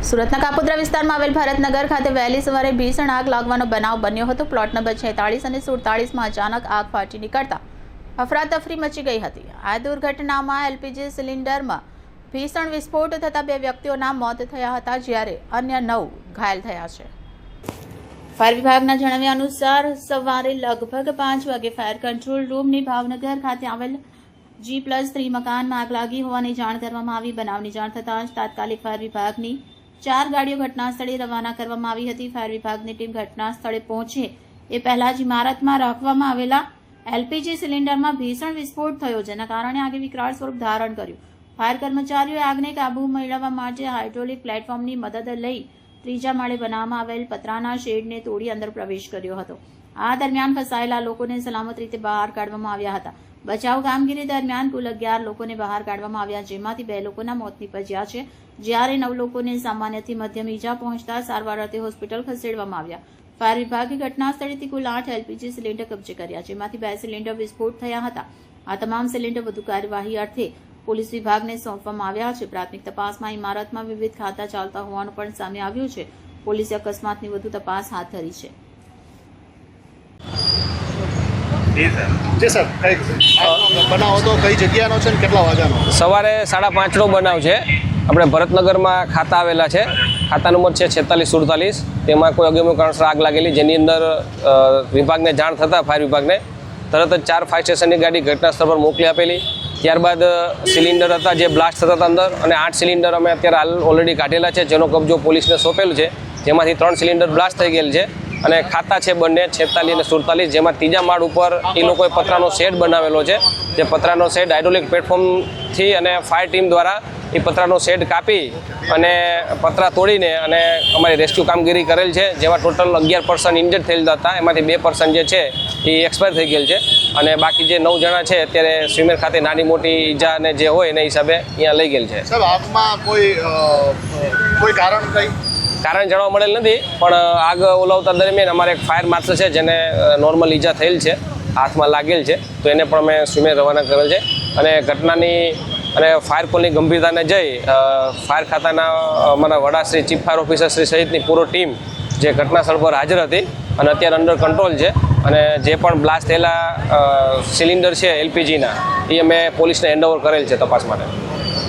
સુરતના કાપોદ્રા વિસ્તારમાં આવેલ ભારતનગર ખાતે વહેલી સવારે ભીષણ આગ લાગવાનો બનાવ બન્યો હતો। પ્લોટ નંબર 46 અને 47માં અચાનક આગ ફાટી નીકળતા અફરાતફરી મચી ગઈ હતી। આ દુર્ઘટનામાં એલપીજી સિલિન્ડરમાં ભીષણ વિસ્ફોટ થતા 2 વ્યક્તિઓના મોત થયા હતા, જ્યારે અન્ય 9 ઘાયલ થયા છે। ફાયર વિભાગના જણાવ્યા અનુસાર સવારે લગભગ 5 વાગે ફાયર કંટ્રોલ રૂમની ભાવનગર ખાતે આવેલ G+3 મકાનમાં આગ લાગી હોવાની જાણ કરવામાં આવી। બનાવની જાણ થતાં જ તાત્કાલિક ફાયર વિભાગની 4 ગાડીઓ ઘટના સ્થળે રવાના કરવામાં આવી હતી। ફાયર વિભાગની ટીમ ઘટના સ્થળે પહોંચે એ પહેલા જ ઇમારતમાં રાખવામાં આવેલા એલપીજી સિલિન્ડરમાં ભીષણ વિસ્ફોટ થયો, જેના કારણે આગે વિકરાળ સ્વરૂપ ધારણ કર્યું। ફાયર કર્મચારીઓએ આગને કાબુ મેળવવા માટે હાઇડ્રોલિક પ્લેટફોર્મની મદદ લઈ ત્રીજા માળે બનાવવામાં આવેલ પતરાના શેડને તોડી અંદર પ્રવેશ કર્યો હતો। આ દરમિયાન ફસાયેલા લોકોને સલામત રીતે બહાર કાઢવામાં આવ્યા હતા। બચાવ કામગીરી દરમિયાન કુલ 11 લોકોને બહાર કાઢવામાં આવ્યા, જેમાંથી 2 લોકોના મોત નીપજ્યા છે, જ્યારે 9 લોકોને સામાન્યથી મધ્યમ ઈજા પહોંચતા સારવાર અર્થે હોસ્પિટલ ખસેડવામાં આવ્યા। ફાયર વિભાગે ઘટના સ્થળેથી કુલ 8 એલપીજી સિલિન્ડર કબજે કર્યા, જેમાંથી 2 સિલિન્ડર વિસ્ફોટ થયા હતા। આ તમામ સિલિન્ડર વધુ કાર્યવાહી અર્થે પોલીસ વિભાગને સોંપવામાં આવ્યા છે। પ્રાથમિક તપાસમાં ઇમારતમાં વિવિધ ખાતા ચાલતા હોવાનું પણ સામે આવ્યું છે। પોલીસે અકસ્માતની વધુ તપાસ હાથ ધરી છે। જી સર, બનાવ હતો કઈ જગ્યાનો છે ને કેટલા વાગ્યાનો? સવારે 5:30નો બનાવ છે। આપણે ભરતનગરમાં ખાતા આવેલા છે, ખાતા નંબર છે 46-47। તેમાં કોઈ અગમ્ય કારણસર આગ લાગેલી, જેની અંદર વિભાગને જાણ થતાં ફાયર વિભાગને તરત જ 4 ફાયર સ્ટેશનની ગાડી ઘટના સ્થળ પર મોકલી આપેલી। ત્યારબાદ સિલિન્ડર હતા જે બ્લાસ્ટ થતા હતા અંદર, અને 8 સિલિન્ડર અમે અત્યારે હાલ ઓલરેડી કાઢેલા છે, જેનો કબજો પોલીસને સોંપેલો છે, જેમાંથી 3 સિલિન્ડર બ્લાસ્ટ થઈ ગયેલ છે। અને ખાતા છે બંને 46 અને 47, જેમાં ત્રીજા માળ ઉપર એ લોકોએ પતરાનો શેડ બનાવેલો છે। જે પતરાનો શેડ હાઇડ્રોલિક પ્લેટફોર્મથી અને ફાયર ટીમ દ્વારા એ પતરાનો શેડ કાપી અને પતરા તોડીને અને અમારી રેસ્ક્યુ કામગીરી કરેલ છે, જેમાં ટોટલ 11 પર્સન ઇન્જર્ડ થયેલા હતા। એમાંથી 2 પર્સન જે છે એ એક્સપાયર થઈ ગયેલ છે, અને બાકી જે 9 જણા છે અત્યારે સ્વિમેર ખાતે નાની મોટી ઈજા અને જે હોય એના હિસાબે અહીંયા લઈ ગયેલ છે। સાહેબ, આગમાં કોઈ કારણ જાણવા મળેલ નથી, પણ આગ ઓલાવતા દરમિયાન અમારે એક ફાયર માર્શલ છે જેને નોર્મલ ઈજા થયેલ છે, હાથમાં લાગેલ છે, તો એને પણ અમે સ્વિમેર રવાના કરેલ છે। અને ઘટનાની અને ફાયર કોલની ગંભીરતાને જઈ ફાયર ખાતાના અમારા વડાશ્રી, ચીફ ફાયર ઓફિસર શ્રી સહિતની પૂરો ટીમ જે ઘટના સ્થળ પર હાજર હતી અને અત્યારે અંડર કંટ્રોલ છે। અને જે પણ બ્લાસ્ટ થયેલા સિલિન્ડર છે એલપીજીના, એ અમે પોલીસને હેન્ડઓવર કરેલ છે તપાસ માટે।